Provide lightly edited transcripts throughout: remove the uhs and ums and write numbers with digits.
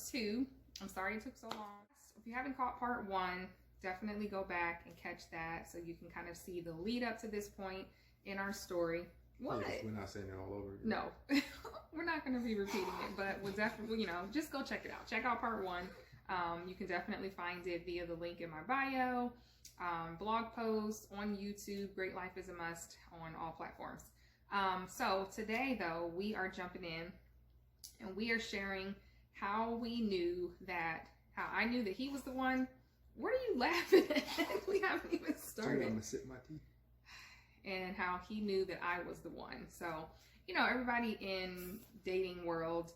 2. I'm sorry it took so long. If you haven't caught part 1, definitely go back and catch that so you can kind of see the lead up to this point in our story. What? Yes, we're not saying it all over again. No, we're not going to be repeating it, but we'll definitely, just go check it out. Check out part 1. You can definitely find it via the link in my bio, blog post, on YouTube. Great Life is a Must on all platforms. So today, though, we are jumping in and we are sharing how I knew that he was the one. What are you laughing at? We haven't even started. I'm going to sip my tea. And how he knew that I was the one. So, everybody in dating world,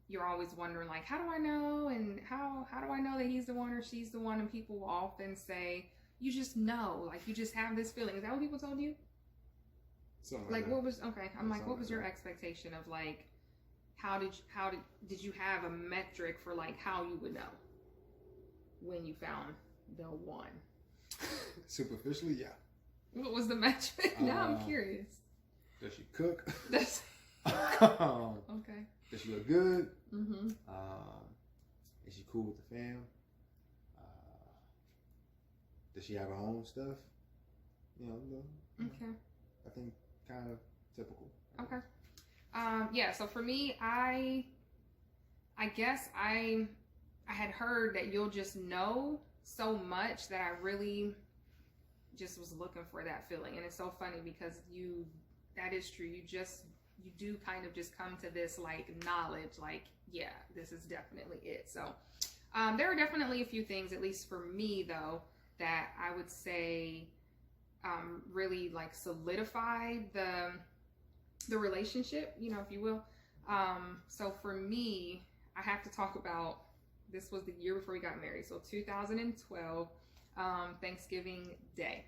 you're always wondering, like, how do I know? And how do I know that he's the one or she's the one? And people will often say, you just know, like, you just have this feeling. Is that what people told you? Something like that. What was, okay. I'm like, what was your that. expectation of, like, how did you have a metric for, like, how you would know when you found the one? Superficially, yeah. What was the metric? Now I'm curious. Does she cook? That's okay. Does she look good? Mm-hmm. Is she cool with the fam? Does she have her own stuff? Okay. I think kind of typical. Okay. Yeah. So for me, I guess I had heard that you'll just know so much that I really just was looking for that feeling. And it's so funny because that is true. You do kind of just come to this like knowledge, like, yeah, this is definitely it. So there are definitely a few things, at least for me though, that I would say really like solidified the relationship, if you will. So for me, I have to talk about, this was the year before we got married. So 2012, Thanksgiving Day,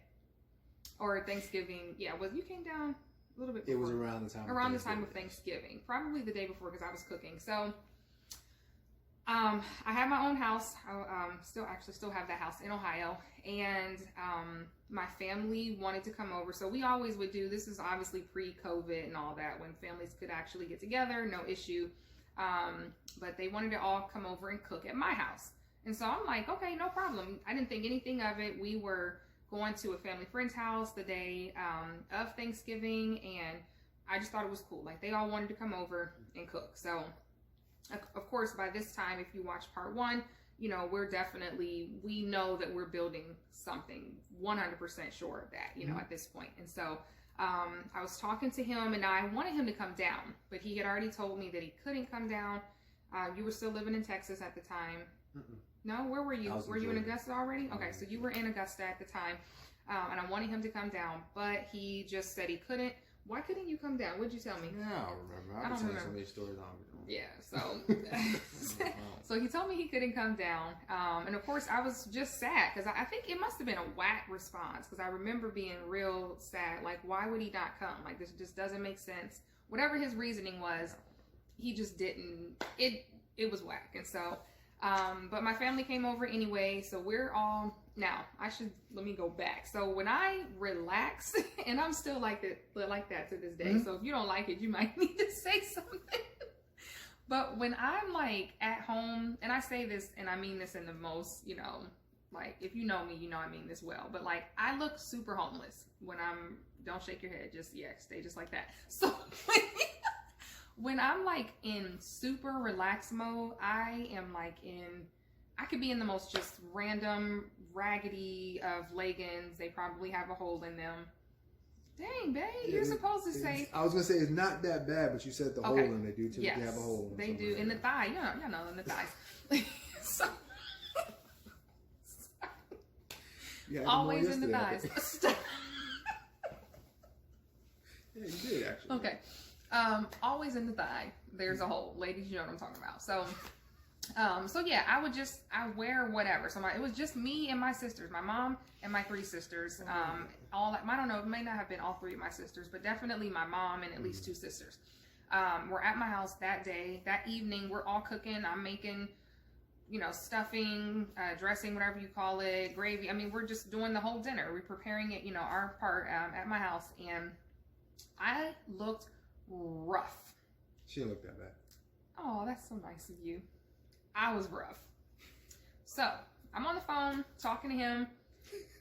or Thanksgiving. Yeah, you came down a little bit before. It was around the time. Of Thanksgiving, probably the day before, because I was cooking. So, I had my own house. I still have that house in Ohio, and my family wanted to come over. So we always would do. This is obviously pre-COVID and all that, when families could actually get together, no issue. But they wanted to all come over and cook at my house. And so I'm like, okay, no problem. I didn't think anything of it. We were going to a family friend's house the day of Thanksgiving, and I just thought it was cool. Like, they all wanted to come over and cook. So, of course, by this time, if you watch part 1, we know that we're building something, 100% sure of that, at this point. And so I was talking to him, and I wanted him to come down, but he had already told me that he couldn't come down. You were still living in Texas at the time. Mm-mm. No, where were you? Were you in Augusta already? Okay, so you were in Augusta at the time, and I wanted him to come down, but he just said he couldn't. Why couldn't you come down? What'd you tell me? Yeah, I don't remember. I don't remember so many stories on it. Yeah, so so he told me he couldn't come down, and of course I was just sad, because I think it must have been a whack response, because I remember being real sad. Like, why would he not come? Like, this just doesn't make sense. Whatever his reasoning was, he just didn't. It was whack, and so. But my family came over anyway, so we're all, now, let me go back. So when I relax, and I'm still like that to this day, mm-hmm. So if you don't like it, you might need to say something. But when I'm like at home, and I say this, and I mean this in the most, like, if you know me, I mean this well, but like, I look super homeless when don't shake your head, just, stay just like that. So when I'm like in super relaxed mode, I could be in the most just random raggedy of leggings. They probably have a hole in them. Dang, babe, you're supposed to say. I was going to say it's not that bad, but you said the hole, and they do typically have a hole. They do, in the thigh, you know, in the thighs. So, always in the thighs. Yeah, you did, actually. Okay. Always in the thigh, there's a hole. Ladies, you know what I'm talking about. So, yeah, I wear whatever. So it was just me and my sisters, my mom and my 3 sisters. I don't know, it may not have been all 3 of my sisters, but definitely my mom and at least 2 sisters. We're at my house that day, that evening. We're all cooking. I'm making, stuffing, dressing, whatever you call it, gravy. I mean, we're just doing the whole dinner. We're preparing it, our part at my house, and I looked rough. She didn't look that bad. Oh, that's so nice of you. I was rough. So I'm on the phone talking to him,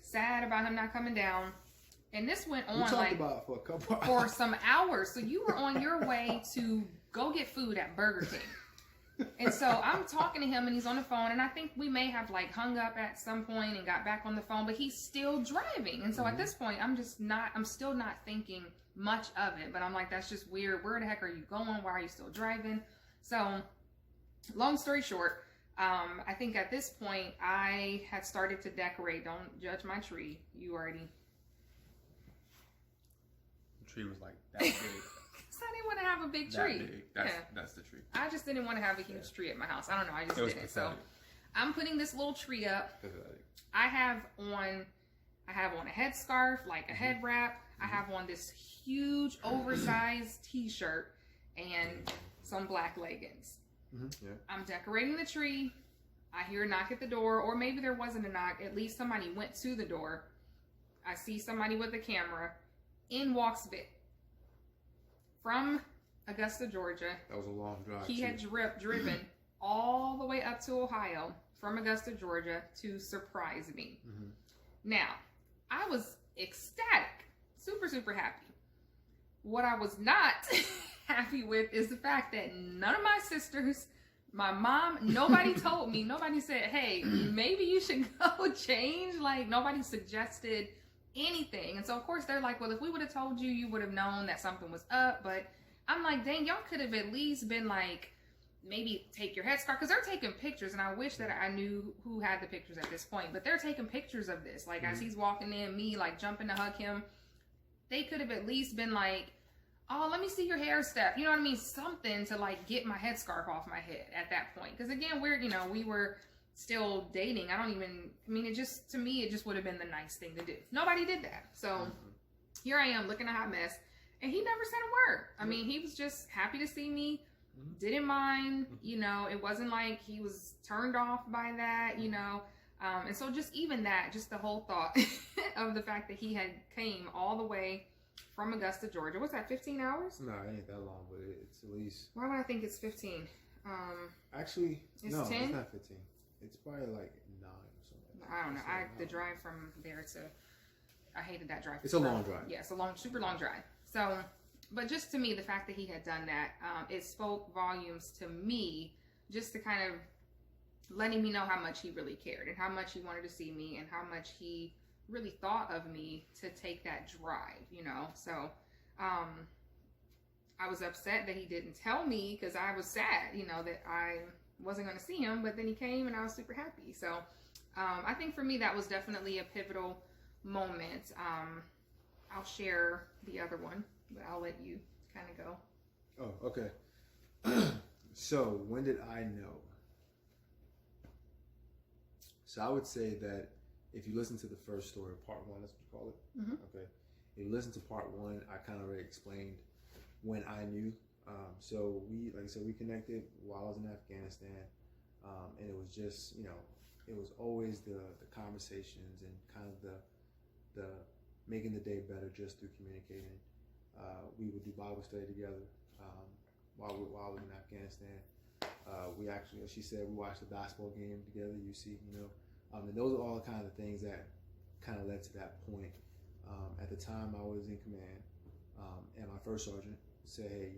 sad about him not coming down. And this went on like about for a couple hours. For some hours. So you were on your way to go get food at Burger King. And so I'm talking to him and he's on the phone, and I think we may have like hung up at some point and got back on the phone, but he's still driving. And so at this point, I'm still not thinking much of it, but I'm like, that's just weird. Where the heck are you going? Why are you still driving? So long story short, I think at this point I had started to decorate. Don't judge my tree. You already. The tree was like that big. I didn't want to have a big tree. That big. That's the tree. I just didn't want to have a huge tree at my house. I don't know. I just didn't. So I'm putting this little tree up. I have on a headscarf, like a head wrap. I have on this huge oversized t-shirt and some black leggings. Yeah. I'm decorating the tree. I hear a knock at the door, or maybe there wasn't a knock. At least somebody went to the door. I see somebody with a camera. In walks Vic. From Augusta, Georgia. That was a long drive. He had driven all the way up to Ohio from Augusta, Georgia to surprise me. Mm-hmm. Now, I was ecstatic, super, super happy. What I was not happy with is the fact that none of my sisters, my mom, nobody told me, nobody said, hey, maybe you should go change. Like, nobody suggested anything. And so of course they're like, well, if we would have told you, you would have known that something was up. But I'm like, dang, y'all could have at least been like, maybe take your headscarf, because they're taking pictures, and I wish that I knew who had the pictures at this point, but they're taking pictures of this, like as he's walking in, me like jumping to hug him. They could have at least been like, oh, let me see your hair stuff, you know what I mean, something to like get my headscarf off my head at that point. Because again, we were still dating. It just, to me, it just would have been the nice thing to do. Nobody did that. So here I am looking a hot mess, and he never said a word. I mean, he was just happy to see me, didn't mind, it wasn't like he was turned off by that, and so just even that, just the whole thought of the fact that he had came all the way from Augusta, Georgia. What's that, 15 hours? No, it ain't that long, but it's at least. Why would I think it's 15? Actually, it's no, 10? It's not 15. It's probably like 9 or something. I don't know. The drive from there to, I hated that drive. It's a long drive. Yeah, it's a long, super long drive. So, but just to me, the fact that he had done that, it spoke volumes to me, just to kind of letting me know how much he really cared and how much he wanted to see me and how much he really thought of me to take that drive, So, I was upset that he didn't tell me, because I was sad, that I wasn't going to see him, but then he came and I was super happy. So, I think for me, that was definitely a pivotal moment. I'll share the other one, but I'll let you kind of go. Oh, okay. So when did I know? So I would say that if you listen to the first story, part 1, that's what you call it. Mm-hmm. Okay. If you listen to part 1, I kind of already explained when I knew. So like I said, we connected while I was in Afghanistan, and it was just, it was always the conversations and kind of the making the day better just through communicating. We would do Bible study together while I was in Afghanistan. We actually, as she said, we watched the basketball game together. You see, and those are all the kinds of things that kind of led to that point. At the time, I was in command, and my first sergeant said, "Hey,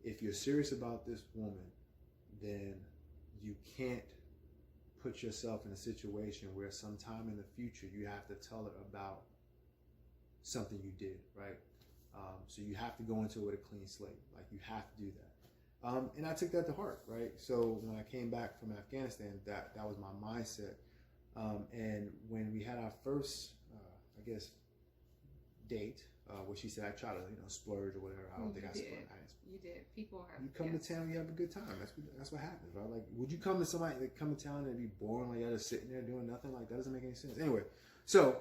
if you're serious about this woman, then you can't put yourself in a situation where sometime in the future you have to tell her about something you did, right? So you have to go into it with a clean slate. Like, you have to do that." And I took that to heart, right? So when I came back from Afghanistan, that was my mindset. And when we had our first, date, where she said I try to, splurge or whatever. I don't think I splurged. You did. People have. You come to town, you have a good time. That's what happens, right? Like, would you come to town and be boring, like you're just sitting there doing nothing? Like, that doesn't make any sense. Anyway, so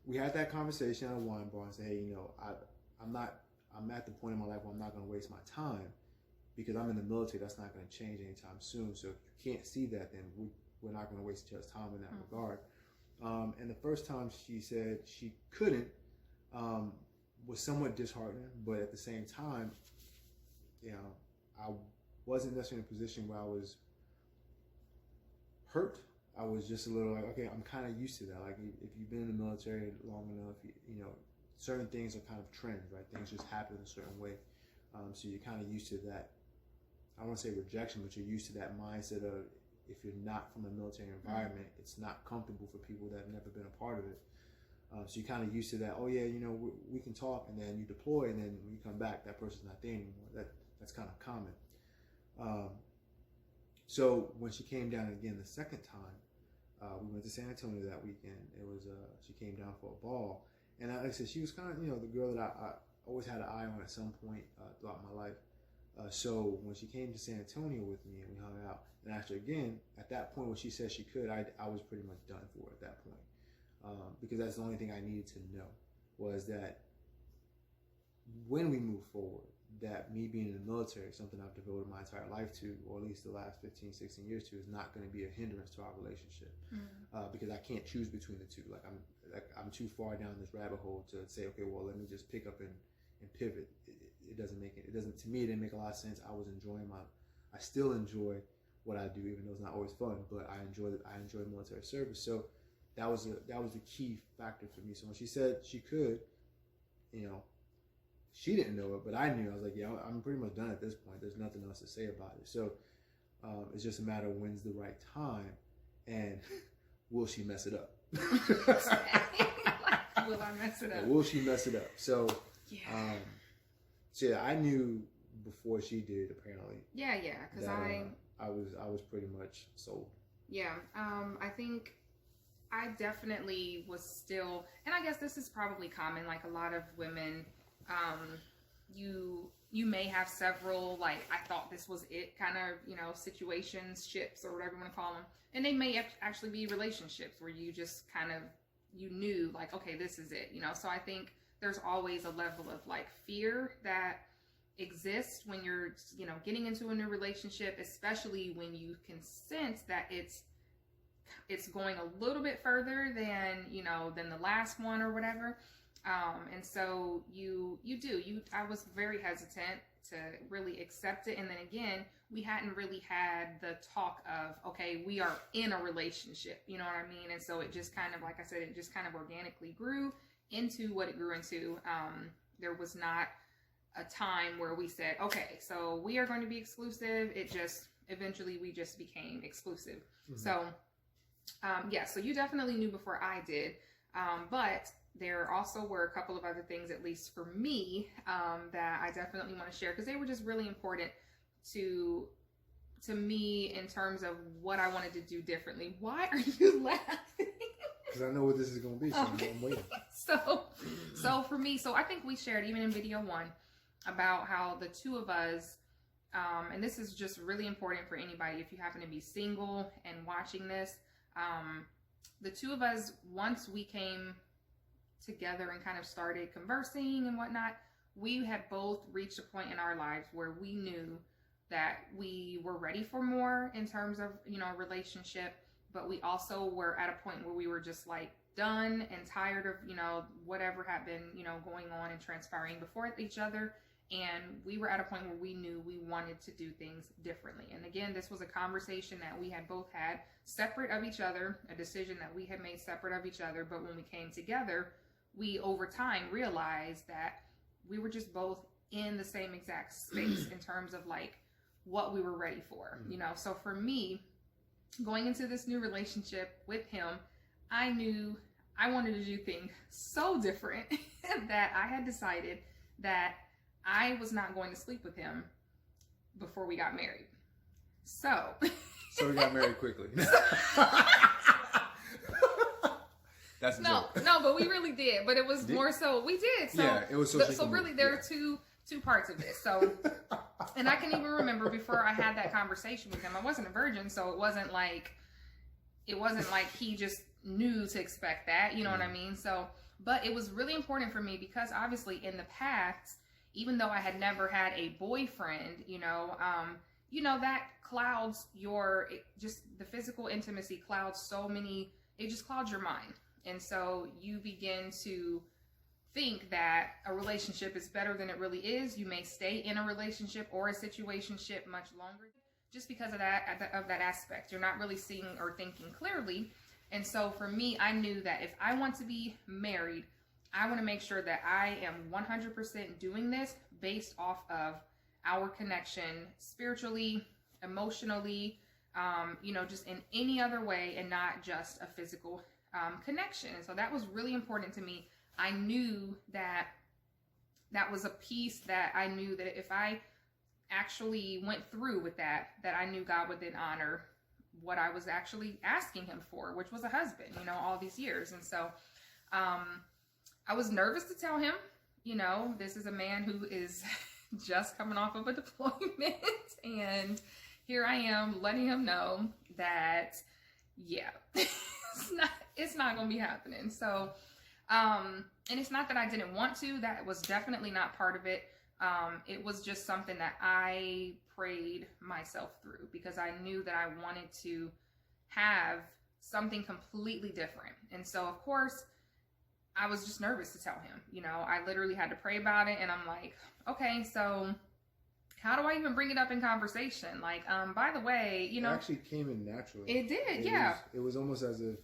we had that conversation at a wine bar and said, hey, I'm at the point in my life where I'm not going to waste my time, because I'm in the military. That's not going to change anytime soon. So if you can't see that, then we're not going to waste each other's time in that regard. And the first time she said she couldn't, was somewhat disheartening, but at the same time, I wasn't necessarily in a position where I was hurt. I was just a little like, okay, I'm kind of used to that. Like if you've been in the military long enough, you know, certain things are kind of trends, right? Things just happen a certain way. So you're kind of used to that. I don't want to say rejection, but you're used to that mindset of if you're not from a military environment, it's not comfortable for people that have never been a part of it. So you're kind of used to that. Oh yeah, you know, we can talk, and then you deploy, and then when you come back, that person's not there anymore. That's kind of common. So when she came down again the second time, we went to San Antonio that weekend. It was she came down for a ball, and like I said, she was kind of, you know, the girl that I always had an eye on at some point throughout my life. So when she came to San Antonio with me and we hung out, and after again, at that point when she said she could, I was pretty much done for at that point. Because that's the only thing I needed to know, was that when we move forward, that me being in the military, something I've devoted my entire life to, or at least the last 15, 16 years to, is not going to be a hindrance to our relationship. Because I can't choose between the two. I'm too far down this rabbit hole to say, okay, well, let me just pick up and pivot. It doesn't make it. It doesn't. To me, it didn't make a lot of sense. I still enjoy what I do, even though it's not always fun. But I enjoy military service. So that was the key factor for me. So when she said she could, you know, she didn't know it, but I knew. I was like, yeah, I'm pretty much done at this point. There's nothing else to say about it. So it's just a matter of when's the right time, and will she mess it up? Will I mess it up? Will she mess it up? So yeah. So yeah, I knew before she did, apparently. Yeah, because I was pretty much sold. Yeah, I think I definitely was still, and I guess this is probably common. Like a lot of women, you may have several, like, I thought this was it kind of, you know, situationships or whatever you want to call them, and they may actually be relationships where you just kind of, you knew like, okay, this is it, you know. So I think there's always a level of like fear that exists when you're, you know, getting into a new relationship, especially when you can sense that it's going a little bit further than, you know, than the last one or whatever. And so I was very hesitant to really accept it. And then again, we hadn't really had the talk of, okay, we are in a relationship, you know what I mean? And so it just kind of, like I said, it just kind of organically grew into what it grew into. There was not a time where we said, okay, so we are going to be exclusive. It just, eventually we just became exclusive. Mm-hmm. So, so you definitely knew before I did. But there also were a couple of other things, at least for me, that I definitely want to share, because they were just really important to me in terms of what I wanted to do differently. Why are you laughing? Because I know what this is going to be, so okay. I'm waiting. So for me, I think we shared even in video 1 about how the two of us, and this is just really important for anybody if you happen to be single and watching this, the two of us, once we came together and kind of started conversing and whatnot, we had both reached a point in our lives where we knew that we were ready for more in terms of, you know, a relationship, but we also were at a point where we were just like done and tired of, you know, whatever had been, you know, going on and transpiring before each other. And we were at a point where we knew we wanted to do things differently. And again, this was a conversation that we had both had separate of each other, a decision that we had made separate of each other. But when we came together, we over time realized that we were just both in the same exact space in terms of like what we were ready for, you know. So for me, going into this new relationship with him, I knew I wanted to do things so different that I had decided that I was not going to sleep with him before we got married. So we got married quickly. That's a joke. No, but we really did. But it was more so we did. So yeah, it was so really there are two parts of this. So, and I can even remember before I had that conversation with him, I wasn't a virgin, so it wasn't like he just knew to expect that. You know what I mean? So, but it was really important for me because obviously in the past, even though I had never had a boyfriend, you know, that clouds just the physical intimacy clouds so many, it just clouds your mind. And so you begin to think that a relationship is better than it really is. You may stay in a relationship or a situationship much longer. just because of that aspect. You're not really seeing or thinking clearly. And so for me, I knew that if I want to be married, I want to make sure that I am 100% doing this based off of our connection spiritually, emotionally, just in any other way, and not just a physical connection. And so that was really important to me. I knew that was a piece that I knew that if I actually went through with that I knew God would then honor what I was actually asking him for, which was a husband, all these years. And so I was nervous to tell him, this is a man who is just coming off of a deployment, and here I am letting him know that, yeah, it's not going to be happening. So, and it's not that I didn't want to, that was definitely not part of it. It was just something that I prayed myself through, because I knew that I wanted to have something completely different. And so, of course, I was just nervous to tell him. I literally had to pray about it, and I'm like, okay, so how do I even bring it up in conversation? Like, by the way, it actually came in naturally. It did, yeah. It was almost as if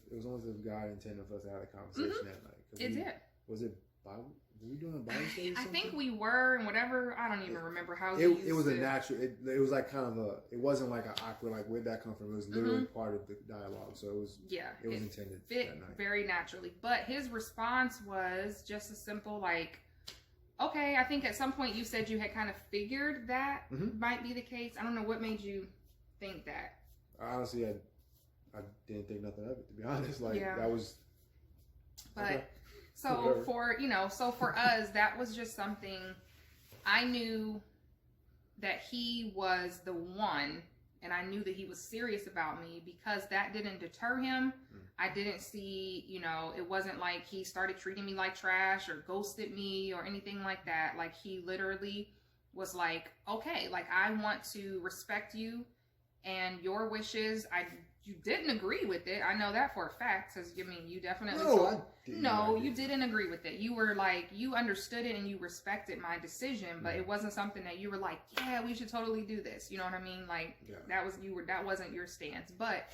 God intended for us to have a conversation that night. It did. Was it Bible? Were we doing a Bible study or I something? think we were, and whatever. I don't even remember how it was a natural. It was like kind of it wasn't like an awkward, like, where'd that come from? It was literally part of the dialogue. So it was intended fit that night. Very naturally. But his response was just a simple, like, okay, I think at some point you said you had kind of figured that might be the case. I don't know what made you think that. Honestly, I didn't think nothing of it, to be honest. Like, that was. But. Okay. So for us, that was just something I knew that he was the one, and I knew that he was serious about me, because that didn't deter him. I didn't see, it wasn't like he started treating me like trash or ghosted me or anything like that. Like, he literally was like, okay, like, I want to respect you and your wishes. You didn't agree with it. I know that for a fact, because, you definitely... you didn't agree with it. You were like, you understood it and you respected my decision, but it wasn't something that you were like, yeah, we should totally do this. You know what I mean? Like, that wasn't your stance, but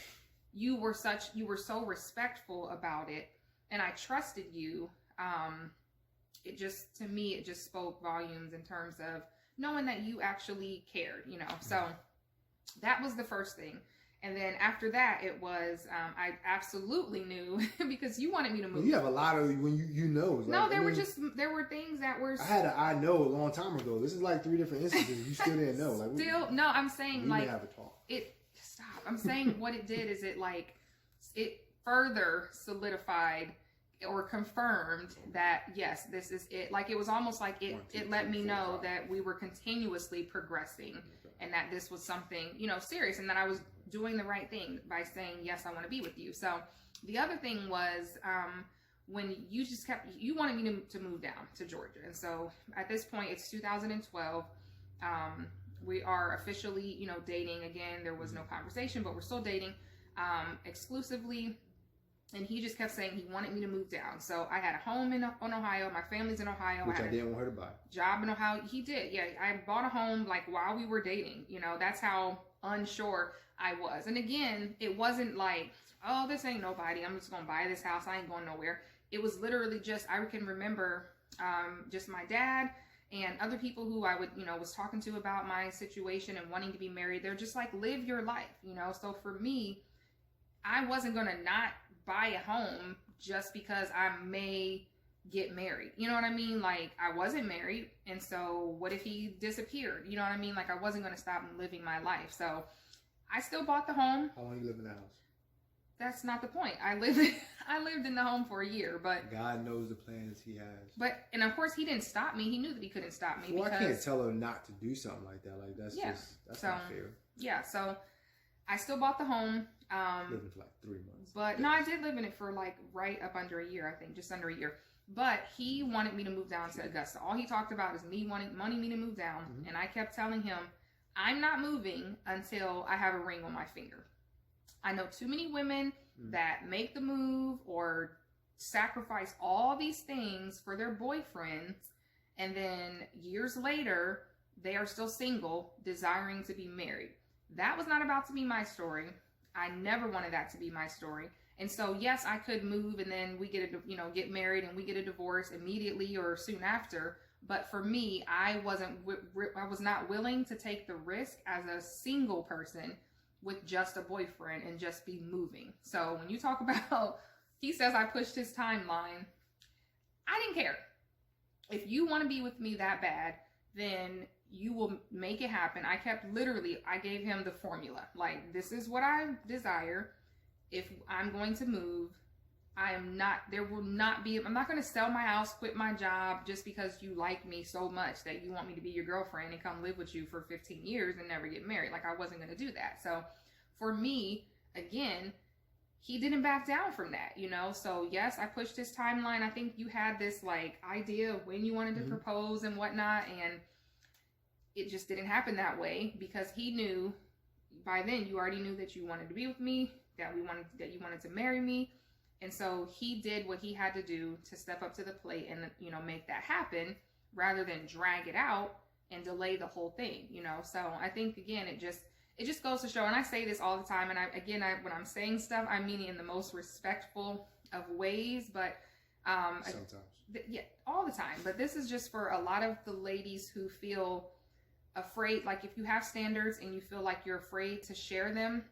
you were so respectful about it, and I trusted you. It just spoke volumes in terms of knowing that you actually cared, So that was the first thing. And then after that, it was, I absolutely knew, because you wanted me to move. You have a lot of, when you know. No, there were things that were. I know a long time ago. This is like 3 different instances. You still didn't know. Like, no, I'm saying, we like. We have a talk. Stop. I'm saying what it did is it further solidified or confirmed that, yes, this is it. Like, it was almost like it let me know that we were continuously progressing, and that this was something, serious, and that I was doing the right thing by saying, yes, I want to be with you. So the other thing was, when you wanted me to move down to Georgia. And so at this point, it's 2012. We are officially, dating again. There was no conversation, but we're still dating, exclusively. And he just kept saying he wanted me to move down. So I had a home in Ohio. My family's in Ohio. Which I didn't want her to buy. Job in Ohio. He did. Yeah, I bought a home, like, while we were dating. That's how unsure I was. And again, it wasn't like, oh, this ain't nobody. I'm just going to buy this house. I ain't going nowhere. It was literally just, I can remember just my dad and other people who I would, was talking to about my situation and wanting to be married. They're just like, live your life, So for me, I wasn't going to not buy a home just because I may get married. You know what I mean? Like, I wasn't married. And so what if he disappeared? You know what I mean? Like, I wasn't going to stop living my life. So I still bought the home. How long you live in the house? That's not the point. I lived in the home for a year, but God knows the plans he has. And of course he didn't stop me. He knew that he couldn't stop me. Well, because, I can't tell her not to do something like that. Like, that's not fair. Yeah. So I still bought the home. Living for like 3 months. But no, I did live in it for like right up under a year, I think, just under a year. But he wanted me to move down to Augusta. All he talked about is me wanting me to move down. Mm-hmm. And I kept telling him, I'm not moving until I have a ring on my finger. I know too many women that make the move or sacrifice all these things for their boyfriends, and then years later, they are still single, desiring to be married. That was not about to be my story. I never wanted that to be my story. And so, yes, I could move and then we get married and we get a divorce immediately or soon after. But for me, I was not willing to take the risk as a single person with just a boyfriend and just be moving. So when you talk about, he says I pushed his timeline, I didn't care. If you want to be with me that bad, then you will make it happen. I gave him the formula. Like, this is what I desire. If I'm going to move, I'm not going to sell my house, quit my job just because you like me so much that you want me to be your girlfriend and come live with you for 15 years and never get married. Like, I wasn't going to do that. So for me, again, he didn't back down from that, So yes, I pushed his timeline. I think you had this like idea of when you wanted to propose and whatnot. And it just didn't happen that way because he knew by then you already knew that you wanted to be with me, that you wanted to marry me. And so he did what he had to do to step up to the plate and, make that happen rather than drag it out and delay the whole thing, So I think, again, it just goes to show, and I say this all the time, and when I'm saying stuff, I mean it in the most respectful of ways, but Sometimes. Yeah, all the time. But this is just for a lot of the ladies who feel afraid, like if you have standards and you feel like you're afraid to share them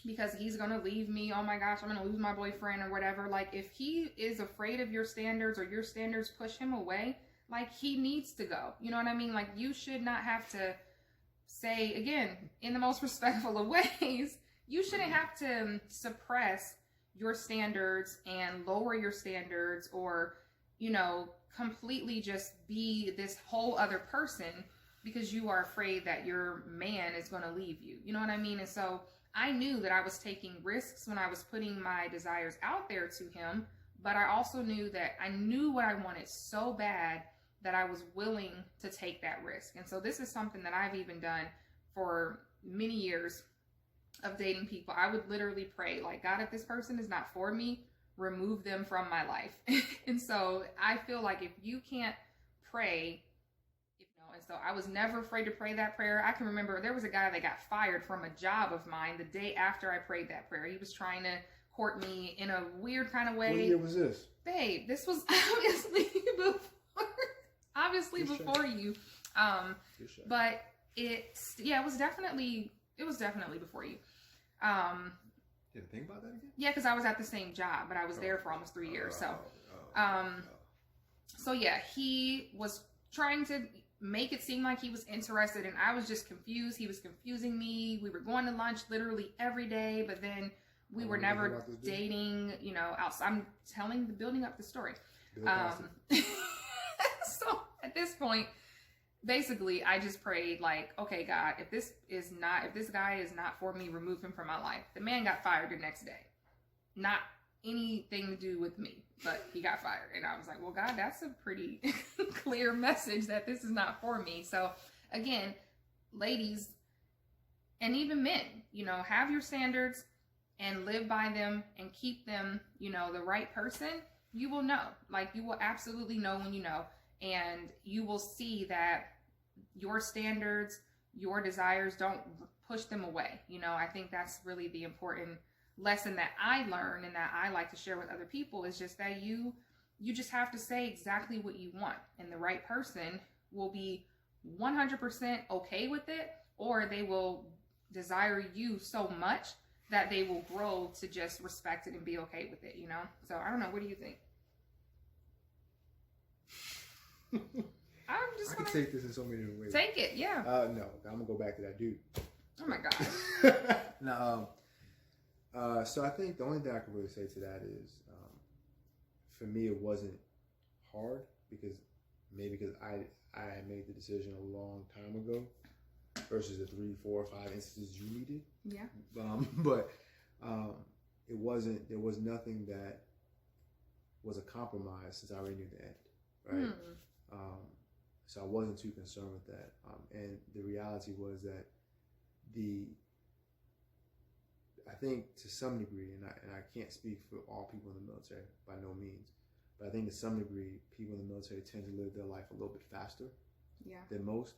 because he's going to leave me, oh my gosh, I'm going to lose my boyfriend or whatever. Like, if he is afraid of your standards or your standards push him away, like, he needs to go. You know what I mean? Like, you should not have to say, again, in the most respectful of ways, you shouldn't have to suppress your standards and lower your standards or, completely just be this whole other person because you are afraid that your man is going to leave you. You know what I mean? And so I knew that I was taking risks when I was putting my desires out there to him, but I also knew that I knew what I wanted so bad that I was willing to take that risk. And so this is something that I've even done for many years of dating people. I would literally pray, like, God, if this person is not for me, remove them from my life. And so I feel like if you can't pray, and so I was never afraid to pray that prayer. I can remember there was a guy that got fired from a job of mine the day after I prayed that prayer. He was trying to court me in a weird kind of way. What year was this? Babe, this was obviously before you. But it was definitely before you. You didn't think about that again? Yeah, because I was at the same job, but I was there for almost 3 years. So yeah, he was trying to make it seem like he was interested, and I was just confused. He was confusing me. We were going to lunch literally every day, but then we were never dating, outside. I'm building up the story. So at this point, basically, I just prayed like, okay, God, if this guy is not for me, remove him from my life. The man got fired the next day. Not anything to do with me, but he got fired. And I was like, well, God, that's a pretty clear message that this is not for me. So again, ladies and even men, have your standards and live by them and keep them, the right person. You will know, like, you will absolutely know when you know, and you will see that your standards, your desires, don't push them away. I think that's really the important lesson that I learned and that I like to share with other people, is just that you just have to say exactly what you want, and the right person will be 100% okay with it, or they will desire you so much that they will grow to just respect it and be okay with it, So I don't know. What do you think? I can take this in so many different ways. Take it, yeah. No, I'm gonna go back to that dude. Oh my God. No. So I think the only thing I can really say to that is, for me, it wasn't hard because I had made the decision a long time ago versus the 3, 4, 5 instances you needed. Yeah. But it wasn't. There was nothing that was a compromise since I already knew the end, right? So I wasn't too concerned with that. And the reality was that I think to some degree, and I can't speak for all people in the military by no means, but I think to some degree, people in the military tend to live their life a little bit faster than most,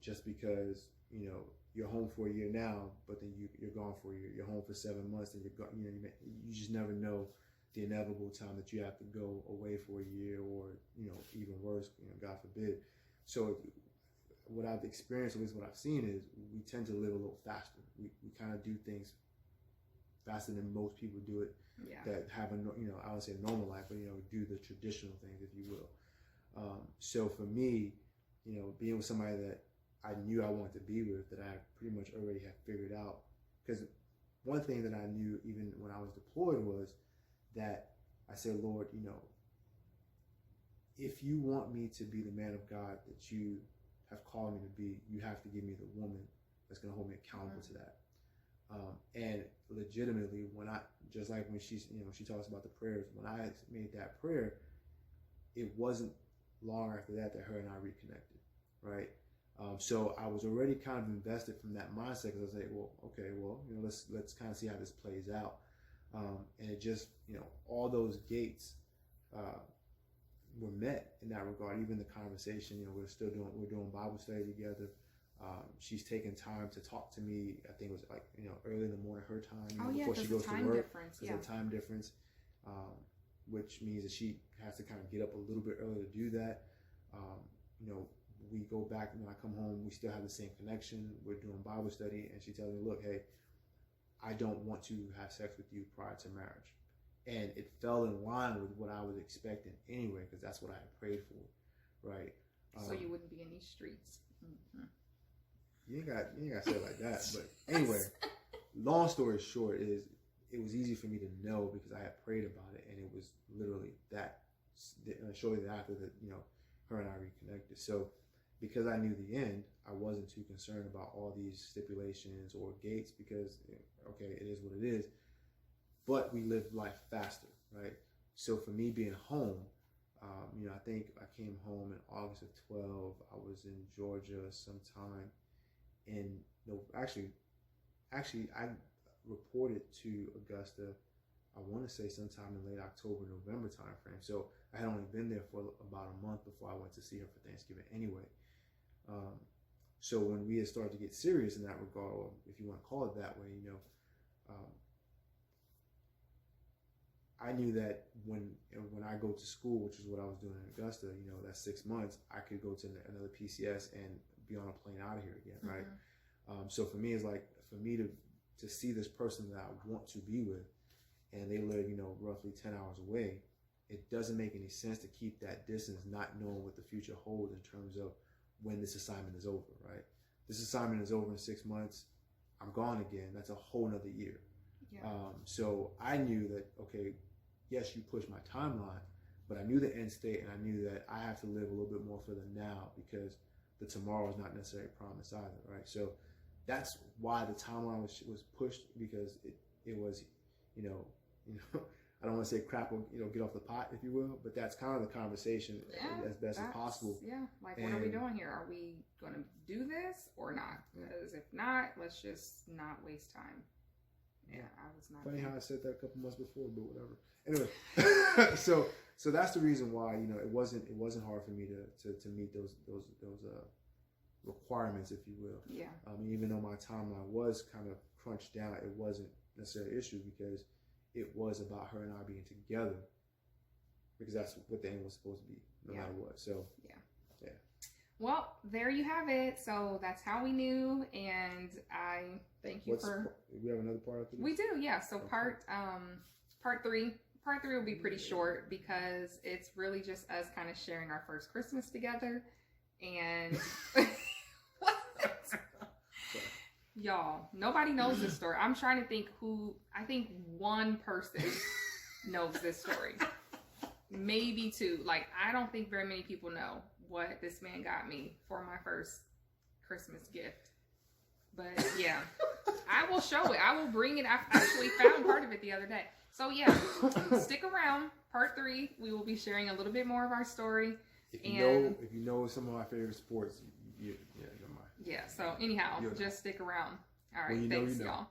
just because you're home for a year now, but then you're gone for a year. You're home for 7 months, and you're gone. You just never know the inevitable time that you have to go away for a year, or even worse, God forbid. So what I've experienced, at least what I've seen, is we tend to live a little faster. We kind of do things faster than most people do it. Yeah. That have I would say a normal life, but do the traditional things, if you will. So for me, being with somebody that I knew I wanted to be with, that I pretty much already had figured out. Because one thing that I knew even when I was deployed was that I said, Lord, if you want me to be the man of God that you have called me to be, you have to give me the woman that's going to hold me accountable to that. And legitimately, just like when she talks about the prayers, when I made that prayer, it wasn't long after that her and I reconnected, right? So I was already kind of invested from that mindset, because I was like, well, okay, let's kind of see how this plays out. And it just, all those gates were met in that regard. Even the conversation, we're doing Bible study together. She's taking time to talk to me. I think it was like, early in the morning, her time, before she goes to work. There's a time difference, which means that she has to kind of get up a little bit early to do that. We go back, and when I come home, we still have the same connection. We're doing Bible study, and she tells me, look, hey, I don't want to have sex with you prior to marriage. And it fell in line with what I was expecting anyway, because that's what I had prayed for, right? So you wouldn't be in these streets. Mm-hmm. You ain't got to say it like that. But anyway, long story short is, it was easy for me to know because I had prayed about it, and it was literally that shortly after that, her and I reconnected. So because I knew the end, I wasn't too concerned about all these stipulations or gates, because okay, it is what it is. But we live life faster, right? So for me being home, I think I came home in August of 12. I was in Georgia sometime actually I reported to Augusta, I want to say sometime in late October, November timeframe. So I had only been there for about a month before I went to see her for Thanksgiving anyway. So when we had started to get serious in that regard, or if you want to call it that way, I knew that when I go to school, which is what I was doing in Augusta, that's 6 months, I could go to another PCS and be on a plane out of here again, right? So for me, it's like, for me to see this person that I want to be with, and they live, roughly 10 hours away, it doesn't make any sense to keep that distance, not knowing what the future holds in terms of when this assignment is over, right? This assignment is over in 6 months. I'm gone again. That's a whole nother year. Yeah. So I knew that, okay, yes, you pushed my timeline, but I knew the end state, and I knew that I have to live a little bit more for the now, because the tomorrow is not necessarily promised either, right? So that's why the timeline was pushed, because it was, I don't want to say crap or, get off the pot, if you will, but that's kind of the conversation as best as possible. Yeah, like, what are we doing here? Are we going to do this or not? Because if not, let's just not waste time. Yeah, I was not. Funny how I said that a couple months before, but whatever. Anyway, so that's the reason why, it wasn't hard for me to meet those requirements, if you will. Yeah. Even though my timeline was kind of crunched down, it wasn't necessarily an issue, because it was about her and I being together, because that's what the end was supposed to be, no matter what. So yeah. Well, there you have it. So that's how we knew, and I thank you for. We have another part after this? We do, yeah. So okay. Part three will be pretty short, because it's really just us kind of sharing our first Christmas together, and. Y'all, nobody knows this story. I'm trying to think I think one person knows this story. Maybe two. Like, I don't think very many people know what this man got me for my first Christmas gift. But yeah, I will show it. I will bring it. I actually found part of it the other day. So yeah, stick around. Part 3, we will be sharing a little bit more of our story. If you know some of my favorite sports, never mind. Yeah, so anyhow, just stick around. All right, well, thanks, y'all.